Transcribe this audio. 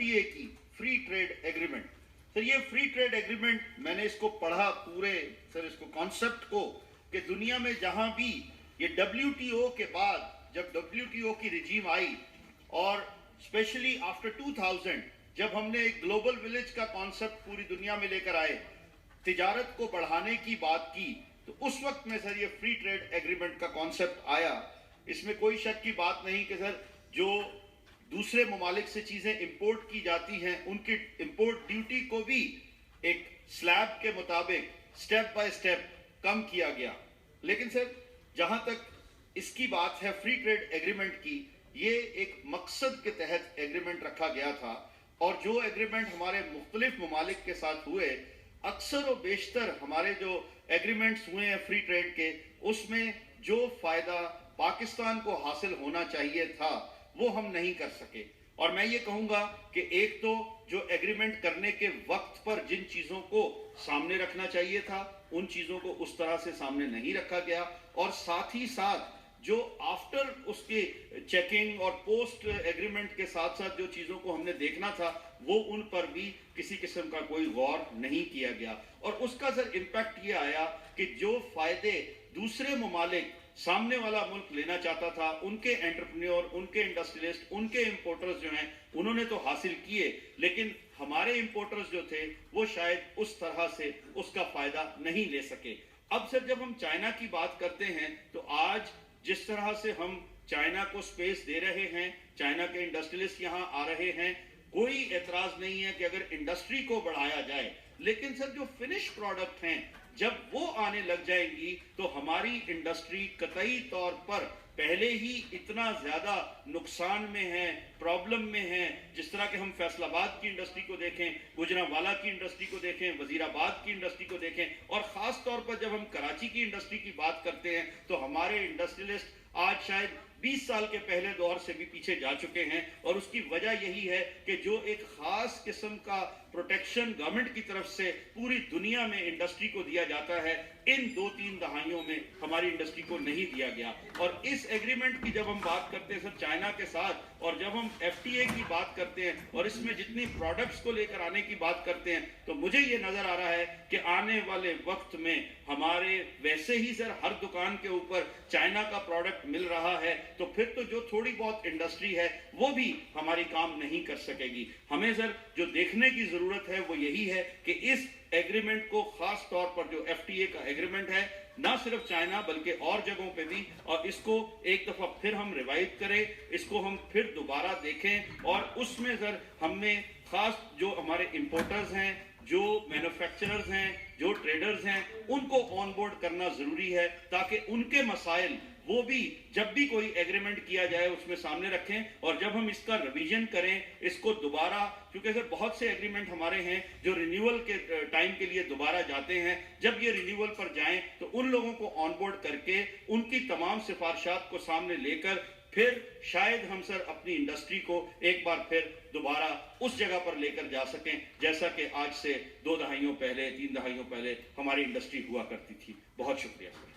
FTA की, free trade agreement. Sir ये free trade agreement, मैंने इसको पढ़ा पूरे सर इसको कॉन्सेप्ट को, कि दुनिया में जहां भी ये WTO के बाद, जब WTO की रिजीम आई और स्पेशली आफ्टर 2000 जब हमने एक ग्लोबल विलेज का कॉन्सेप्ट पूरी दुनिया में लेकर आए, तिजारत को बढ़ाने की बात की, तो उस वक्त में सर ये फ्री ट्रेड एग्रीमेंट का कॉन्सेप्ट आया। इसमें कोई शक की बात नहीं कि सर जो दूसरे ममालिक से चीजें इंपोर्ट की जाती हैं उनकी इंपोर्ट ड्यूटी को भी एक स्लैब के मुताबिक स्टेप बाय स्टेप कम किया गया। लेकिन सर जहां तक इसकी बात है फ्री ट्रेड एग्रीमेंट की, ये एक मकसद के तहत एग्रीमेंट रखा गया था, और जो एग्रीमेंट हमारे मुख्तलिफ ममालिक के साथ हुए, अक्सर और बेशतर हमारे जो एग्रीमेंट्स हुए हैं फ्री ट्रेड के, उसमें जो फायदा पाकिस्तान को हासिल होना चाहिए था वो हम नहीं कर सके। और मैं ये कहूंगा कि एक तो जो एग्रीमेंट करने के वक्त पर जिन चीजों को सामने रखना चाहिए था उन चीजों को उस तरह से सामने नहीं रखा गया, और साथ ही साथ जो आफ्टर उसके चेकिंग और पोस्ट एग्रीमेंट के साथ साथ जो चीजों को हमने देखना था वो उन पर भी किसी किस्म का कोई गौर नहीं किया गया। और उसका सर इम्पैक्ट ये आया कि जो फायदे दूसरे ममालिक, सामने वाला मुल्क लेना चाहता था, उनके एंटरप्रेन्योर, उनके इंडस्ट्रियलिस्ट, उनके इंपोर्टर्स जो हैं उन्होंने तो हासिल किए, लेकिन हमारे इंपोर्टर्स जो थे वो शायद उस तरह से उसका फायदा नहीं ले सके। अब सर जब हम चाइना की बात करते हैं तो आज जिस तरह से हम चाइना को स्पेस दे रहे हैं, चाइना के इंडस्ट्रियलिस्ट यहाँ आ रहे हैं, कोई एतराज नहीं है कि अगर इंडस्ट्री को बढ़ाया जाए, लेकिन सर जो फिनिश प्रोडक्ट हैं जब वो आने लग जाएंगी तो हमारी इंडस्ट्री कतई तौर पर पहले ही इतना ज्यादा नुकसान में है, प्रॉब्लम में है। जिस तरह के हम फैसलाबाद की इंडस्ट्री को देखें, गुजरांवाला की इंडस्ट्री को देखें, वजीराबाद की इंडस्ट्री को देखें, और खास तौर पर जब हम कराची की इंडस्ट्री की बात करते हैं तो हमारे इंडस्ट्रियलिस्ट आज शायद 20 साल के पहले दौर से भी पीछे जा चुके हैं। और उसकी वजह यही है कि जो एक खास किस्म का प्रोटेक्शन गवर्नमेंट की तरफ से पूरी दुनिया में इंडस्ट्री को दिया जाता है, इन 2-3 दहाइयों में हमारी इंडस्ट्री को नहीं दिया गया। और इस एग्रीमेंट की जब हम बात करते हैं सर चाइना के साथ, और जब हम FTA की बात करते हैं और इसमें जितनी प्रोडक्ट्स को लेकर आने की बात करते हैं, तो मुझे ये नजर आ रहा है कि आने वाले वक्त में हमारे वैसे ही सर हर दुकान के ऊपर चाइना का प्रोडक्ट मिल रहा है, तो फिर तो जो थोड़ी बहुत इंडस्ट्री है वो भी हमारी काम नहीं कर सकेगी। हमें सर जो देखने की जरूरत है वो यही है कि इस एग्रीमेंट को, खास तौर पर जो FTA का एग्रीमेंट है, ना सिर्फ चाइना बल्कि और जगहों पे भी, और इसको एक दफा फिर हम रिवाइव करें, इसको हम फिर दोबारा देखें, और उसमें सर हमें खास जो हमारे इंपोर्टर्स हैं, जो मैन्युफैक्चरर्स हैं, जो ट्रेडर्स हैं, उनको ऑन बोर्ड करना जरूरी है, ताकि उनके मसाइल वो भी जब भी कोई एग्रीमेंट किया जाए उसमें सामने रखें। और जब हम इसका रिवीजन करें, इसको दोबारा, क्योंकि सर बहुत से एग्रीमेंट हमारे हैं जो रिन्यूअल के टाइम के लिए दोबारा जाते हैं, जब ये रिन्यूअल पर जाएं तो उन लोगों को ऑन बोर्ड करके उनकी तमाम सिफारिशात को सामने लेकर फिर शायद हम सर अपनी इंडस्ट्री को एक बार फिर दोबारा उस जगह पर लेकर जा सकें जैसा कि आज से 2 दहाइयों पहले, 3 दहाइयों पहले हमारी इंडस्ट्री हुआ करती थी। बहुत शुक्रिया सर।